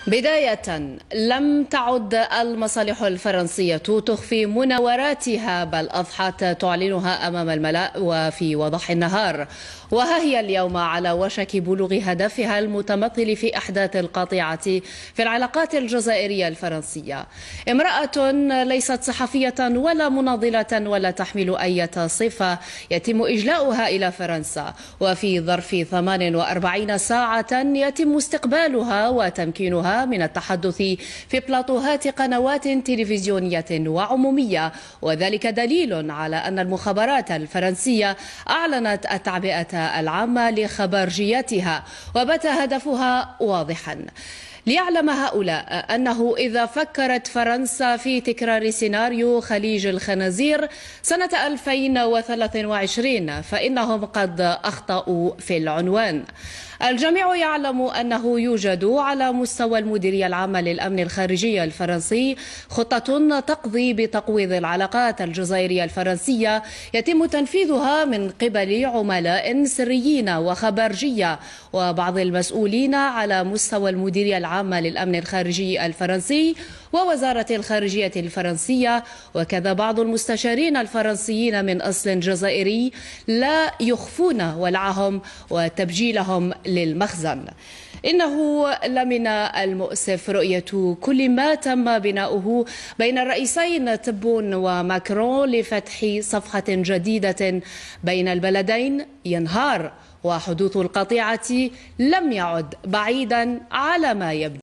بداية، لم تعد المصالح الفرنسية تخفي مناوراتها، بل أضحت تعلنها أمام الملأ وفي وضح النهار. وها هي اليوم على وشك بلوغ هدفها المتمثل في أحداث القاطعة في العلاقات الجزائرية الفرنسية. امرأة ليست صحفية ولا مناضلة ولا تحمل أي صفة يتم إجلاؤها إلى فرنسا، وفي ظرف 48 ساعة يتم استقبالها وتمكينها من التحدث في بلاطوهات قنوات تلفزيونية وعمومية، وذلك دليل على أن المخابرات الفرنسية أعلنت التعبئة العامة لخبرجياتها، وبات هدفها واضحا: ليعلم هؤلاء أنه إذا فكرت فرنسا في تكرار سيناريو خليج الخنازير سنة 2023 فإنهم قد أخطأوا في العنوان. الجميع يعلم أنه يوجد على مستوى المديرية العامة للأمن الخارجي الفرنسي خطة تقضي بتقويض العلاقات الجزائرية الفرنسية يتم تنفيذها من قبل عملاء سريين وخبرجية وبعض المسؤولين على مستوى المديرية العامة للأمن الخارجي الفرنسي ووزارة الخارجية الفرنسية، وكذا بعض المستشارين الفرنسيين من أصل جزائري لا يخفون ولعهم وتبجيلهم للمخزن. إنه لمن المؤسف رؤية كل ما تم بناؤه بين الرئيسين تبون وماكرون لفتح صفحة جديدة بين البلدين ينهار، وحدوث القطيعة لم يعد بعيدا على ما يبدو.